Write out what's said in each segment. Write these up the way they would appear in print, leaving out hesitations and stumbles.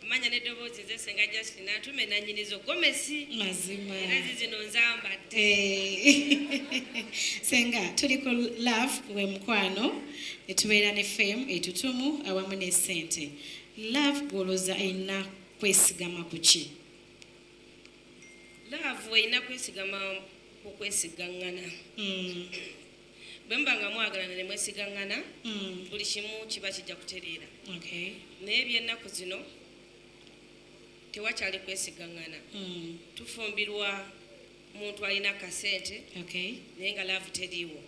Manya neddoboozi nze Senga Justin Nantume nannyinizo Gomesi mazima era zino nzambadde. Senga tuli ku Love we mukwano etubeera ne fame etutumu awamu ne Sente. Love gwoloza ayina kwesigama ku ki? Love eyina kwesigama ku kwesigaŋŋana. Bwe muba nga mwagalana ne mwesigaŋŋana buli kimu kiba kijja kutereera. Naye by'ennaku zino tewakyali kwesigaŋŋana. Tufumbirwa muntu alina kasente naye nga laavu teriiwo.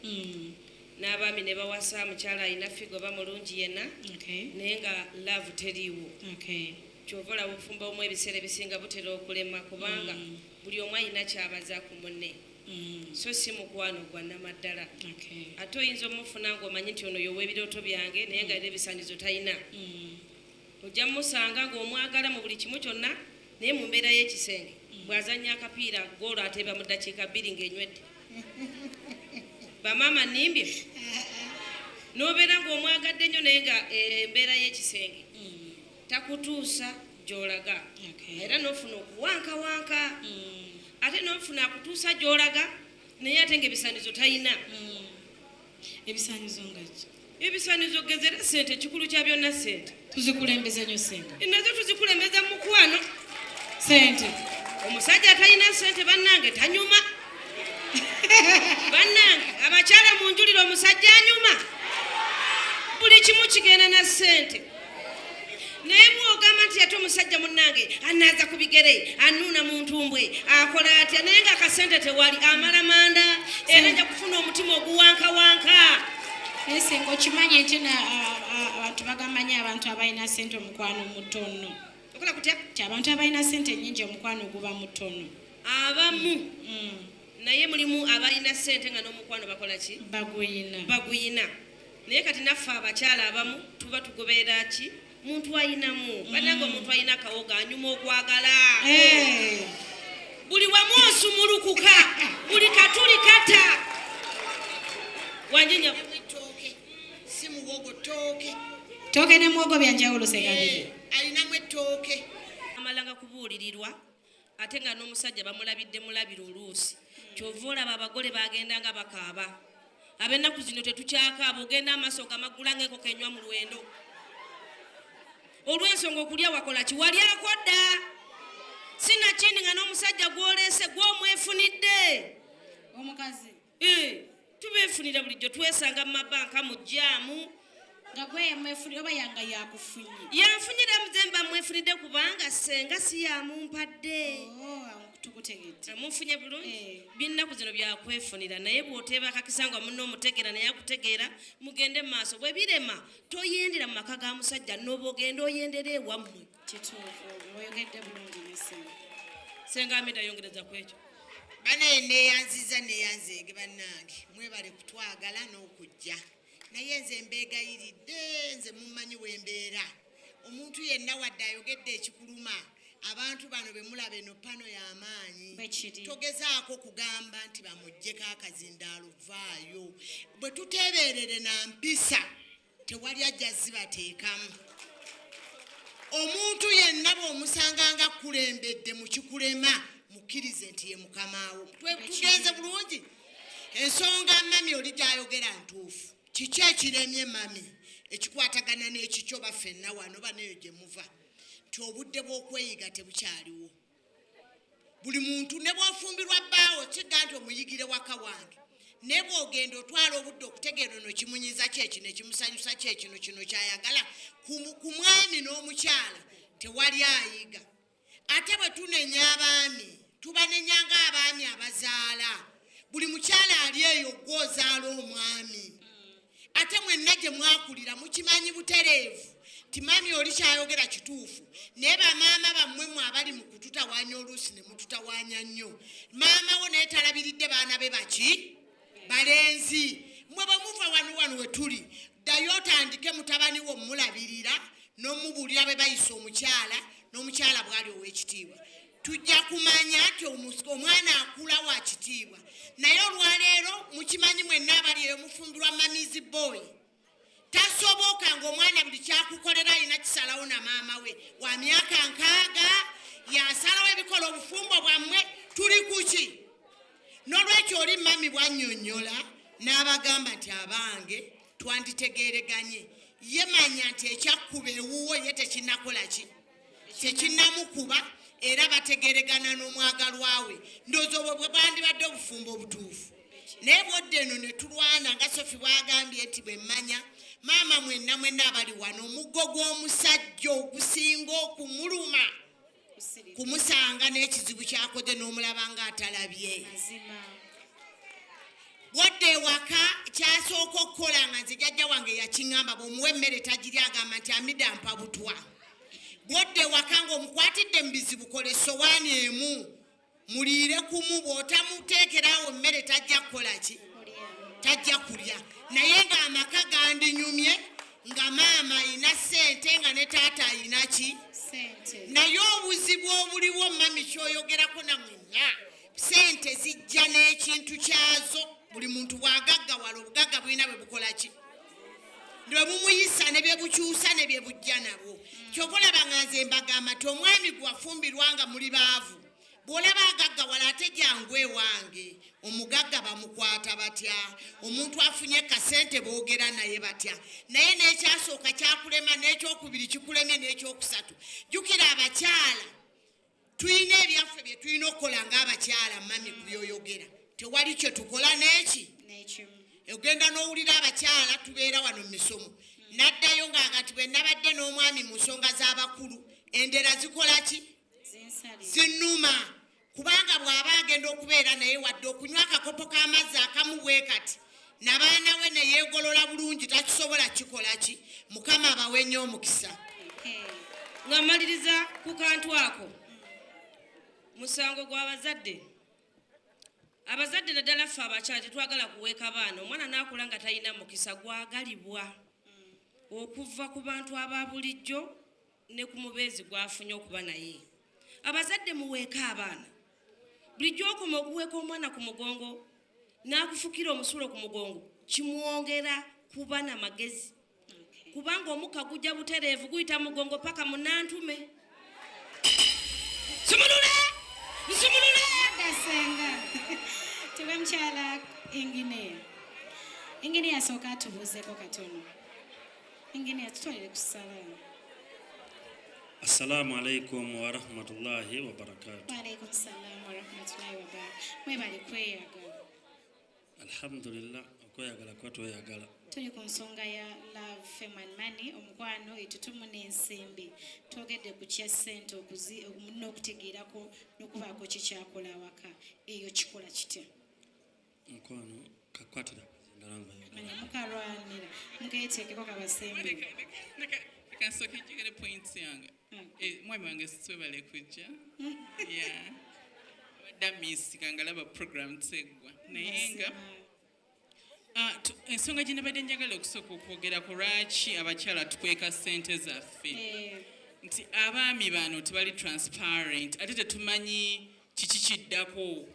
N'abaami ne bawasa mukyala alina figo oba mulungi yenna naye nga laavu teriiwo. Kyova olaba obufumbo obumu ebiseera ebisinga butera okulema kubanga buli omu alina kyabaza ku munne. So si mukwano gwa nnamaddala. Ate oyinza omufuna ng'omanyi nti ono y'ow'ebirooto byange naye nga era ebisaanizo talina. Ojja musanga ng'omwagala mu buli kimu kyonna naye mu mbeera y'ekisenge bw'azannya akapiira goolo ateeba mu ddakiika 2 ng'enywedde. Bamaama nnimbye n'obeera ng'omwagadde nnyo naye nga embeera y'ekisenge takutuusa gy'olaga era n'ofuna okuwankawanka ate n'ofuna akutuusa gy'olaga naye ate ng'ebisaanizo talina. Ebisaanizo nga ki? Ebisaanizo gezera Sente kikulu kya byonna Sente. Tuzikulembeza nnyo Senga. Nazo tuzikulembeza mu mukwano. Sente. Omusajja atalina Sente bannange tanyuma. Bannange abakyala mu njuliro omusajja anyuma. Buli kimu kigenda na Sente. Naye bw'ogamba nti ate omusajja munnange anaaza ku bigere anuuna mu ntumbwe akola atya naye nga akasente tewali amala manda era ajja kufuna omutima oguwankawanka. Naye Senga okimanyi nti abantu bagambanyi abantu abalina Sente omukwano mutono. Okola kutya? Ti abantu abalina Sente nnyingi omukwano guba mutono. Abamu. Naye mulimu abalina Sente nga n'omukwano bakola ki? Baguyina. Naye kati naffe abakyala abamu tuba tugoberera ki? Muntu ayinamu. Bannange omuntu ayina kawoga anyuma okwagala. Buli wamu osumulukuka. Buli katuli kata. Wanjinya si muwogo tooke. Tooke ne muwogo bya njawulo Senga bibiri. Alinamu ettooke. Amalanga kubuulirirwa ate nga n'omusajja bamulabidde mulabiro oluusi. Kyova olaba abagole bagenda nga bakaaba. Ab'ennaku zino tetukyakaaba ogenda amaaso gamagula ng'enkoko enywa mu lwendo. Olw'ensonga okulya wakola ki? Walyako dda. Sinakindi nga n'omusajja gw'oleese gw'omwefunidde. Omukazi. Tubeefunira bulijjo twesanga mu mabanka mu jjaamu. Nga gwe mwefunira oba yanga yakufunye. Yanfunyira muzemba mwefunidde kubanga Senga si yamumpadde. Tukutegedde. Munfunye bulungi. By'ennaku zino byakwefunira naye bw'oteeba akakisa nga munno omutegeera naye akutegeera mugende mu maaso. Bwe birema toyendera mu maka ga musajja n'oba ogenda oyendera ewammwe. Kituufu oyogedde bulungi ne Senga. Senga Amida ayongereza ku ekyo. Banaye neeyanziza neeyanzeege bannange mwebale kutwagala n'okujja naye nze mbeegayiridde nze mummanyi wembeera omuntu yenna wadde ayogedde ekikuluma abantu bano be mulaba eno pano y'amaanyi togezaako kugamba nti bamuggyeko akazindaalo vaayo bwe tuteeberere na mpisa tewali ajja zibateekamu. Omuntu yenna bw'omusanga nga kulembedde mu kikulema mukkirize nti ye mukamaawo. Tugenze bulungi. Ensonga mami oli gy'ayogera ntuufu. Kiki ekiremye mami ekikwatagana n'ekikyo baffenna wano baneyo gye muva nti obudde bw'okweyiga tebukyaliwo. Buli muntu ne bw'ofumbirwa bbaawo kiga nti omuyigire waka wange ne bw'ogenda otwala obudde okutegeera ono kimunyiza kyekino ekimusanyusa kyekino kino kyayagala ku mwami n'omukyala tewali ayiga. Ate bwe tunenya abaami tubanenya ng'abaami abazaala. Buli mukyala ali eyo gw'ozaala omwami. Ate mwenna gye mwakulira mukimanyi butereevu ti mami oli kyayogera kituufu naye bamaama bammwe mwe abali mu kututawaanya oluusi ne mututawaanya nnyo. Maama wo naye talabiridde baana be baki balenzi. Mwe bwe muva wano we tuli ddayo otandike mutabani wo mulabirira n'omubuulira be bayisa omukyala n'omukyala bw'ali ow'ekitiibwa. Tujja kumanya nti omwana akula wa kitiibwa naye olwaleero mukimanyi mwenna abali eyo mufumbirwa mamizi boy tasoboka ng'omwana buli kyakukolera alina kisalawo na maama we wa myaka 6 yasalawo ebikola obufumbo bwammwe tuli kuki n'olwekyo oli mami bwannyonnyola n'abagamba nti abange twanditegeereganye ye manya nti ekyakkuba ewuwo ye tekinnakola ki tekinnamukuba era bategeeregana n'omwagalwa we ndowooza obwo bwe bwandibadde obufumbo obutuufu naye bwodde eno ne tulwana nga Sofi bwagambye nti bwe mmanya maama mwenna abali wano omuggo gw'omusajja ogusinga okumuluma kumusanga n'ekizibu kyakoze n'omulaba ng'atalabye bwodde ewaka kyasooka okukola nga nze jjajja wange yakiŋŋamba bw'omuwa emmere tagirya agamba nti Amida mpa butwa bwodde ewaka ng'omukwatidde mu bizibu kola essowaani emu muliire kumu bw'otamuteekerawo emmere tajja kukola ki tajja kulya naye ng'amaka gandinyumye nga maama ayina ssente nga ne taata ayina ki naye obuzibu obuliwo mami kyoyogerako namwenna ssente zijja n'ekintu kyazo buli muntu bw'agaggawala obugagga bulina bwe bukola ki lwe bumuyisa ne bye bukyusa ne bye bujja nabwo kyova olaba nga nze mbagamba nti omwami gwe wafumbirwa nga muli baavu bw'olaba agaggawala ate jangu ewange omugagga bamukwata batya omuntu afunye kasente boogera naye batya naye n'ekyasooka kyakulema n'ekyokubiri kikulemye n'ekyokusatu jjukira abakyala tulina ebyaffe bye tulina okukola ng'abakyala mami ku byoyogera tewali kye tukola n'eki ogenda n'owulira abakyala tubeera wano mu misomo n'addayo ng'agati bwe nabadde n'omwami mu nsonga z'abakulu endera zikola ki zinnuma kubanga bw'aba agenda okubeera naye wadde okunywa akakopo k'amazzi akamu bwe kati n'abaana we ne yeegolola bulungi takisobola kikola ki mukama abawe nnyo omukisa nga mmaliriza ku kantu ako musango gw'abazadde abazadde naddala ffe abakyala tetwagala kuweeka baana omwana n'akula nga talina mukisa gwagalibwa okuva ku bantu aba bulijjo ne ku mubeezi gwafunye okuba naye abazadde muweeka abaana bulijjo okoma okuweeka omwana ku mugongo n'akufukira omusulo ku mugongo kimwongera kuba na magezi kubanga omukka gujja butereevu guyita mugongo paka mu Nantume sumulule Senga tuwe mchala ingine asooka atubuuzeko katono ingine atutwalire ku salamu. Assalamu alaikum wa rahmatullahi wa barakatuh. Wa alaikum salam wa rahmatullahi wa barakatuh. Mwebali kweyagala. Alhamdulillah okweyagala kwatweyagala. Tuli ku nsonga ya love, fame and money, omukwano ettutumu n'ensimbi. Twogedde ku kya ssente n'okutegeerako n'okubaako kikyakola awaka. Eyo kikola kitya? Mukwano kakwatira ndalanga manya mukalwanira mugeeteekeko kabasembi. Kansooka njagala points yange. Mwami wange sitwebale kujja. Yeah. Abadde amiisika nga laba program teggwa. Naye nga ensonga gye nabadde njagala okusooka okwogerako lwaki abakyala tukweka ssente zaffe nti abaami bano tebali transparent ate tetumanyi kiki kiddako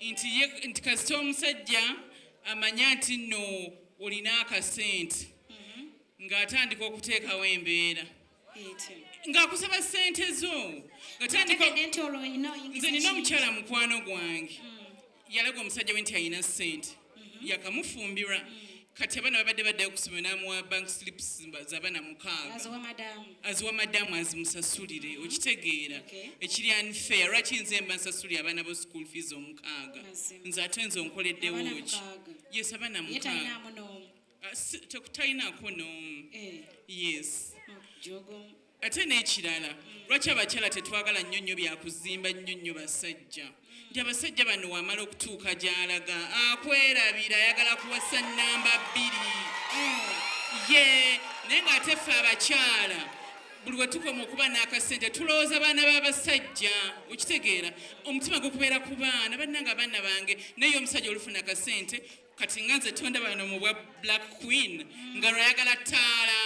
nti kasita omusajja amanya nti nno olina akasente ng'atandika okuteekawo embeera ng'akusaba ssente zo nze nina omukyala mukwano gwange yalaga omusajja we nti alina ssente yakamufumbirwa kati abaana babadde baddayo okusoma n'amuwa bank slips z'abaana 6 aziwa madamu azimusasulire okitegeera ekiri unfair lwaki nze mba nsasulira abaana bo school fees 6 nze ate nze onkoleddewo ki yes abaana 6 tekutayinaako n'omu yes ate n'ekirala lwaki abakyala tetwagala nnyonnyo byakuzimba nnyonnyo basajja nti abasajja bano wamala okutuuka gy'alaga akwerabira ayagala kuwasa nnamba 2 ye naye ng'ate ffe abakyala buli we tukoma okuba n'akasente tulowooza abaana b'abasajja okitegeera omutima gukubeera ku baana bannanga abaana bange naye omusajja olufuna akasente kati nga nze tonda bano mu bwa black queen nga lwayagala ttaala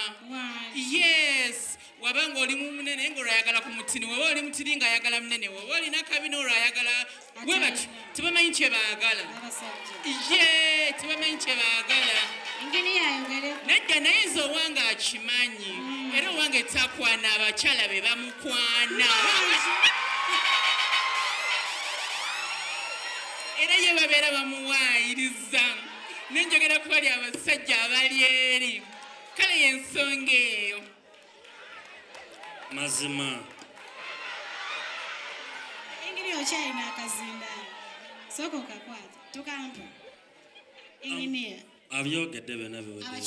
yes waba ng'oli munene ng'olwayagala ku mutini waba oli mutini ng'ayagala munene waba olina kabina olwayagala bwe batyo tebamanyi kye baagala ye tebamanyi kye baagala naye nedda naye nze owange akimanyi era owange takwana abakyala be bamukwana era ye babeera bamuwaayiriza nenjogera ku bali abasajja abali eri kale y'ensonga eyo mazima engeri okyalina akazindaalo sooka okakwata tukampa enginiya abyogedde byonna biwedde